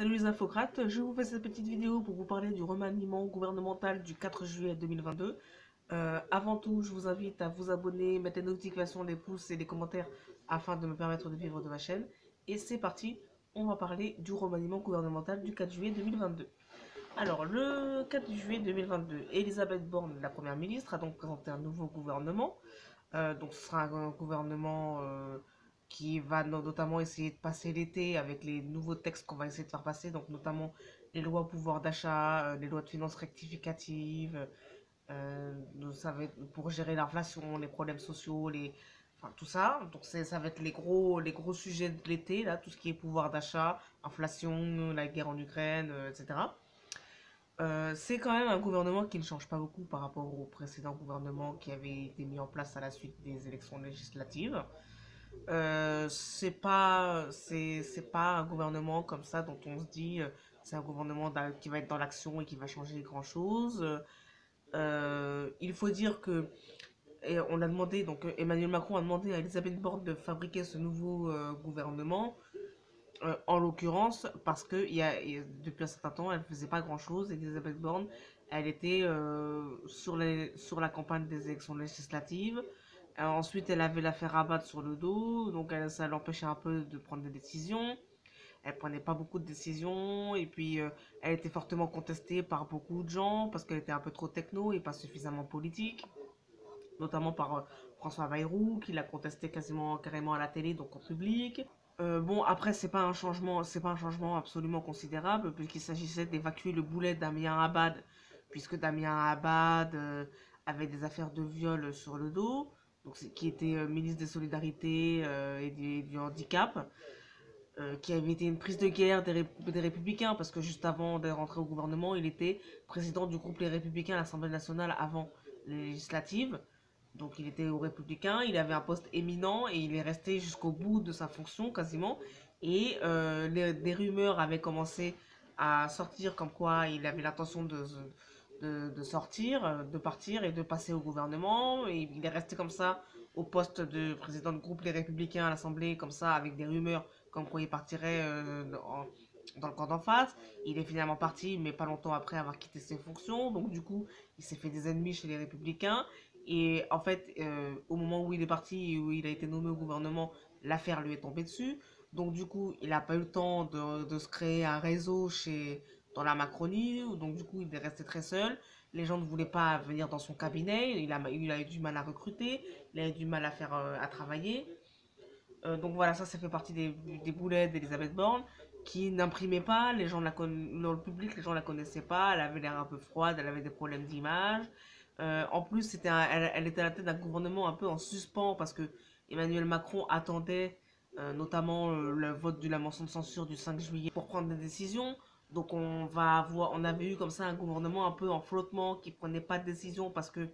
Salut les infocrates, je vous fais cette petite vidéo pour vous parler du remaniement gouvernemental du 4 juillet 2022. Avant tout, je vous invite à vous abonner, mettre les notifications, les pouces et les commentaires afin de me permettre de vivre de ma chaîne. Et c'est parti, on va parler du remaniement gouvernemental du 4 juillet 2022. Alors, le 4 juillet 2022, Elisabeth Borne, la première ministre, a donc présenté un nouveau gouvernement. Donc ce sera un gouvernement qui va notamment essayer de passer l'été avec les nouveaux textes qu'on va essayer de faire passer, donc notamment les lois pouvoir d'achat, les lois de finances rectificatives, ça va être pour gérer l'inflation, les problèmes sociaux, enfin, tout ça. Donc ça va être les gros sujets de l'été, là, tout ce qui est pouvoir d'achat, inflation, la guerre en Ukraine, etc. C'est quand même un gouvernement qui ne change pas beaucoup par rapport au précédent gouvernement qui avait été mis en place à la suite des élections législatives. C'est pas un gouvernement comme ça dont on se dit c'est un gouvernement qui va être dans l'action et qui va changer grand-chose. Il faut dire que on a demandé, donc Emmanuel Macron a demandé à Elisabeth Borne de fabriquer ce nouveau gouvernement. En l'occurrence, parce que depuis un certain temps, elle ne faisait pas grand-chose. Elisabeth Borne, elle était sur la campagne des élections législatives. Ensuite, elle avait l'affaire Rabat sur le dos, donc ça l'empêchait un peu de prendre des décisions. Elle prenait pas beaucoup de décisions, et puis elle était fortement contestée par beaucoup de gens parce qu'elle était un peu trop techno et pas suffisamment politique, notamment par François Bayrou, qui l'a contesté quasiment carrément à la télé, donc en public. Bon, après, c'est pas un changement absolument considérable, puisqu'il s'agissait d'évacuer le boulet Damien Abad, puisque Damien Abad avait des affaires de viol sur le dos, donc qui était ministre des Solidarités et du Handicap, qui avait été une prise de guerre des Républicains, parce que juste avant de rentrer au gouvernement, il était président du groupe Les Républicains à l'Assemblée nationale avant les législatives. Donc il était aux Républicains, il avait un poste éminent et il est resté jusqu'au bout de sa fonction quasiment. Et des rumeurs avaient commencé à sortir comme quoi il avait l'intention de sortir, de partir et de passer au gouvernement. Et il est resté comme ça au poste de président du groupe Les Républicains à l'Assemblée, comme ça, avec des rumeurs comme quoi il partirait dans le camp d'en face. Il est finalement parti, mais pas longtemps après avoir quitté ses fonctions. Donc du coup, il s'est fait des ennemis chez les Républicains. Et en fait, au moment où il est parti et où il a été nommé au gouvernement, l'affaire lui est tombée dessus. Donc du coup, il n'a pas eu le temps de se créer un réseau dans la Macronie. Donc du coup, il est resté très seul. Les gens ne voulaient pas venir dans son cabinet. Il a eu du mal à recruter. Il a eu du mal à travailler. Donc voilà, ça fait partie des boulets d'Elisabeth Borne qui n'imprimait pas. Dans le public, les gens la connaissaient pas. Elle avait l'air un peu froide. Elle avait des problèmes d'image. En plus, elle était à la tête d'un gouvernement un peu en suspens parce que Emmanuel Macron attendait notamment le vote de la motion de censure du 5 juillet pour prendre des décisions. Donc on avait eu comme ça un gouvernement un peu en flottement qui prenait pas de décision parce que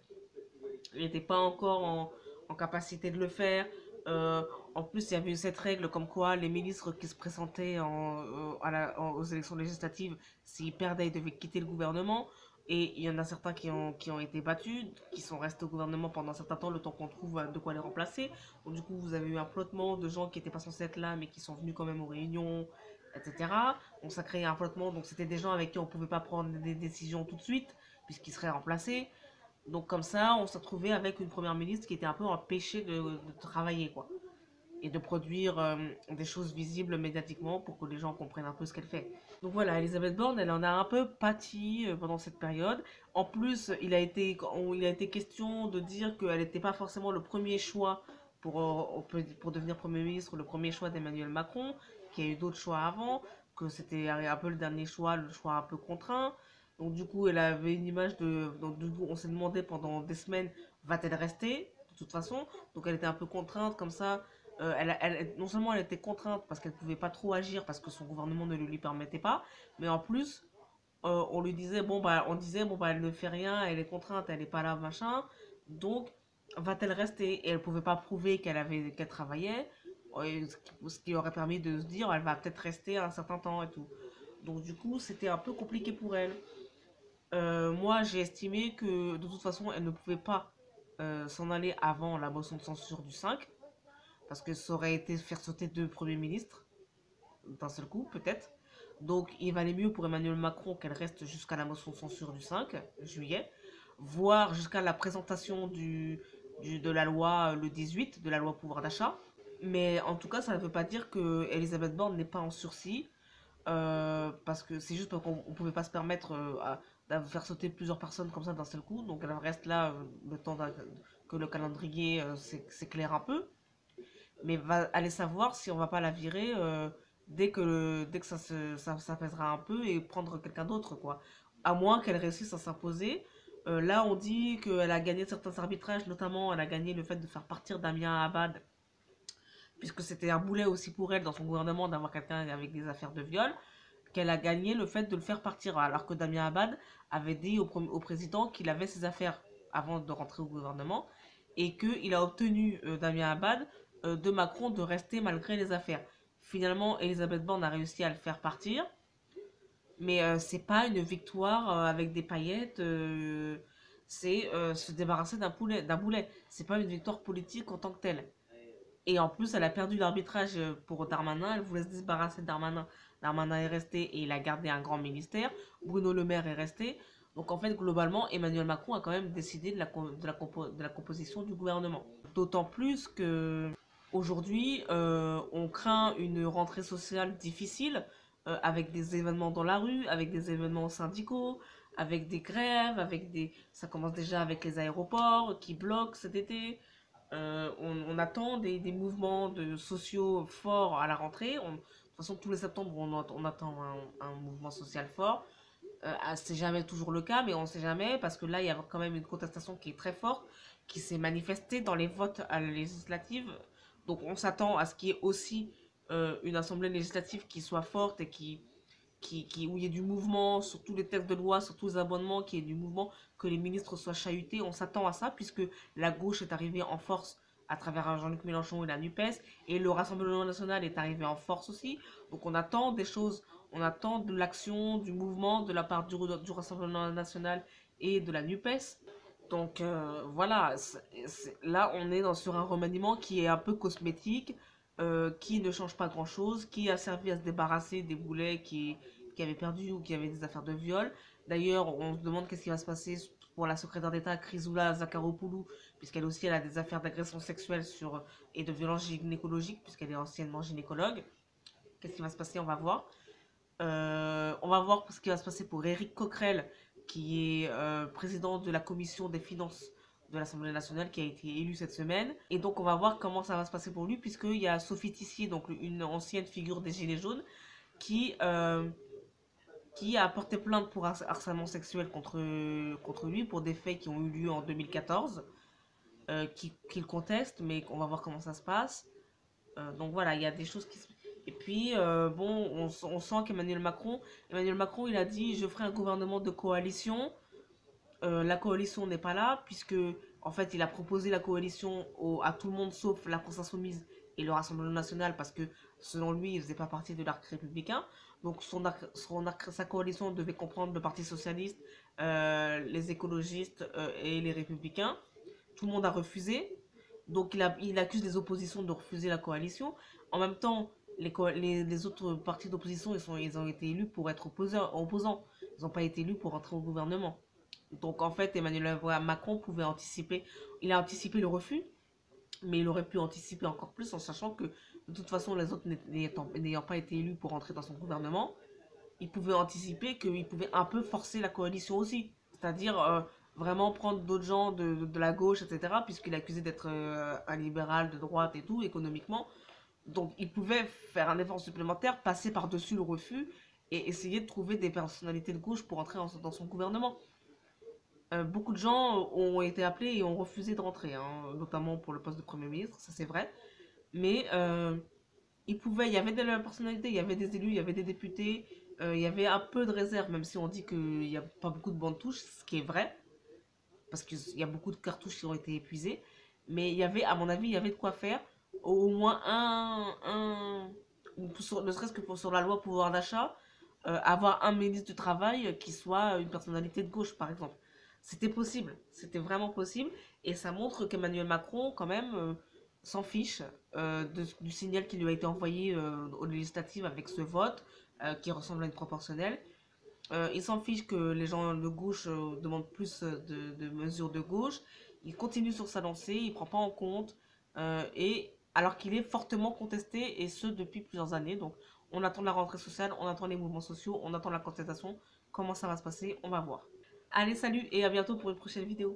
il n'était pas encore en capacité de le faire. Euh, En plus, il y avait eu cette règle comme quoi les ministres qui se présentaient aux élections législatives, s'ils perdaient, ils devaient quitter le gouvernement. Et il y en a certains qui ont été battus, qui sont restés au gouvernement pendant un certain temps, le temps qu'on trouve de quoi les remplacer. Donc, du coup, vous avez eu un flottement de gens qui n'étaient pas censés être là, mais qui sont venus quand même aux réunions, etc. Donc, ça créait un flottement. Donc, c'était des gens avec qui on ne pouvait pas prendre des décisions tout de suite, puisqu'ils seraient remplacés. Donc comme ça, on s'est retrouvé avec une première ministre qui était un peu empêchée de travailler, quoi. Et de produire des choses visibles médiatiquement pour que les gens comprennent un peu ce qu'elle fait. Donc voilà, Elisabeth Borne, elle en a un peu pâti pendant cette période. En plus, il a été question de dire qu'elle n'était pas forcément le premier choix pour devenir Premier ministre, le premier choix d'Emmanuel Macron, qu'il y a eu d'autres choix avant, que c'était un peu le dernier choix, le choix un peu contraint. Donc du coup, elle avait une image de... Donc du coup, on s'est demandé pendant des semaines, va-t-elle rester de toute façon? Donc elle était un peu contrainte comme ça. Non seulement elle était contrainte parce qu'elle ne pouvait pas trop agir parce que son gouvernement ne le lui permettait pas, mais en plus, on disait, bon, bah, elle ne fait rien, elle est contrainte, elle n'est pas là, machin. Donc, va-t-elle rester? Et elle ne pouvait pas prouver qu'elle travaillait, ce qui aurait permis de se dire, elle va peut-être rester un certain temps et tout. Donc, du coup, c'était un peu compliqué pour elle. Moi, j'ai estimé que de toute façon, elle ne pouvait pas s'en aller avant la motion de censure du 5, parce que ça aurait été faire sauter deux premiers ministres d'un seul coup, peut-être. Donc il valait mieux pour Emmanuel Macron qu'elle reste jusqu'à la motion de censure du 5 juillet, voire jusqu'à la présentation de la loi le 18, de la loi pouvoir d'achat. Mais en tout cas, ça ne veut pas dire que Elisabeth Borne n'est pas en sursis, parce que c'est juste parce qu'on ne pouvait pas se permettre de faire sauter plusieurs personnes comme ça d'un seul coup. Donc elle reste là le temps que le calendrier s'éclaire un peu. Mais va aller savoir si on va pas la virer dès que ça pèsera un peu et prendre quelqu'un d'autre, quoi. À moins qu'elle réussisse à s'imposer. Là, on dit qu'elle a gagné certains arbitrages, notamment elle a gagné le fait de faire partir Damien Abad, puisque c'était un boulet aussi pour elle dans son gouvernement d'avoir quelqu'un avec des affaires de viol, qu'elle a gagné le fait de le faire partir, alors que Damien Abad avait dit au président qu'il avait ses affaires avant de rentrer au gouvernement, et qu'il a obtenu, Damien Abad, de Macron de rester malgré les affaires. Finalement, Elisabeth Borne a réussi à le faire partir, mais c'est pas une victoire avec des paillettes, c'est se débarrasser d'un boulet. C'est pas une victoire politique en tant que telle. Et en plus, elle a perdu l'arbitrage pour Darmanin. Elle voulait se débarrasser de Darmanin. Darmanin est resté et il a gardé un grand ministère. Bruno Le Maire est resté. Donc en fait, globalement, Emmanuel Macron a quand même décidé de la composition du gouvernement. D'autant plus que aujourd'hui, on craint une rentrée sociale difficile, avec des événements dans la rue, avec des événements syndicaux, avec des grèves, ça commence déjà avec les aéroports qui bloquent cet été. On attend des mouvements sociaux forts à la rentrée. De toute façon, tous les septembre, on attend un mouvement social fort. C'est jamais toujours le cas, mais on ne sait jamais, parce que là, il y a quand même une contestation qui est très forte, qui s'est manifestée dans les votes à la législative. Donc on s'attend à ce qu'il y ait aussi une assemblée législative qui soit forte et où il y ait du mouvement sur tous les textes de loi, sur tous les abonnements, qu'il y ait du mouvement, que les ministres soient chahutés. On s'attend à ça, puisque la gauche est arrivée en force à travers Jean-Luc Mélenchon et la NUPES, et le Rassemblement national est arrivé en force aussi. Donc on attend des choses, on attend de l'action, du mouvement de la part du Rassemblement national et de la NUPES. Donc voilà, là on est sur un remaniement qui est un peu cosmétique, qui ne change pas grand-chose, qui a servi à se débarrasser des boulets qui avaient perdu ou qui avaient des affaires de viol. D'ailleurs, on se demande qu'est-ce qui va se passer pour la secrétaire d'État Chrysoula Zakharopoulou, puisqu'elle aussi elle a des affaires d'agression sexuelle et de violence gynécologique, puisqu'elle est anciennement gynécologue. Qu'est-ce qui va se passer? On va voir. On va voir ce qui va se passer pour Éric Coquerel, qui est président de la commission des finances de l'Assemblée nationale, qui a été élu cette semaine. Et donc on va voir comment ça va se passer pour lui, puisqu'il y a Sophie Tissier, donc une ancienne figure des Gilets jaunes, qui, euh, qui a porté plainte pour harcèlement sexuel contre lui, pour des faits qui ont eu lieu en 2014, qu'il conteste, mais on va voir comment ça se passe. Donc voilà, il y a des choses qui se... Et puis, bon, on sent Emmanuel Macron, il a dit, je ferai un gouvernement de coalition. La coalition n'est pas là, puisque, en fait, il a proposé la coalition à tout le monde, sauf la France Insoumise et le Rassemblement National, parce que, selon lui, il ne faisait pas partie de l'arc républicain. Donc, sa coalition devait comprendre le Parti Socialiste, les écologistes et les Républicains. Tout le monde a refusé. Donc il accuse les oppositions de refuser la coalition. En même temps, les autres partis d'opposition, ils ont été élus pour être opposants. Ils n'ont pas été élus pour entrer au gouvernement. Donc en fait, Emmanuel Macron pouvait anticiper. Il a anticipé le refus, mais il aurait pu anticiper encore plus en sachant que de toute façon, les autres n'ayant pas été élus pour entrer dans son gouvernement, il pouvait anticiper qu'il pouvait un peu forcer la coalition aussi. C'est-à-dire vraiment prendre d'autres gens de la gauche, etc. Puisqu'il est accusé d'être un libéral de droite et tout, économiquement. Donc il pouvait faire un effort supplémentaire, passer par-dessus le refus et essayer de trouver des personnalités de gauche pour entrer dans son gouvernement. Beaucoup de gens ont été appelés et ont refusé de rentrer, hein, notamment pour le poste de Premier ministre, ça c'est vrai. Mais il y avait de la personnalité, il y avait des élus, il y avait des députés, il y avait un peu de réserve, même si on dit qu'il n'y a pas beaucoup de bandes touches, ce qui est vrai, parce qu'il y a beaucoup de cartouches qui ont été épuisées. Mais il y avait, à mon avis, il y avait de quoi faire. Au moins ne serait-ce que sur la loi pouvoir d'achat, avoir un ministre du Travail qui soit une personnalité de gauche, par exemple. C'était possible, c'était vraiment possible. Et ça montre qu'Emmanuel Macron, quand même, s'en fiche du signal qui lui a été envoyé aux législatives avec ce vote, qui ressemble à une proportionnelle. Il s'en fiche que les gens de gauche demandent plus de mesures de gauche. Il continue sur sa lancée, il ne prend pas en compte, et alors qu'il est fortement contesté, et ce depuis plusieurs années. Donc on attend la rentrée sociale, on attend les mouvements sociaux, on attend la contestation. Comment ça va se passer, on va voir. Allez, salut et à bientôt pour une prochaine vidéo.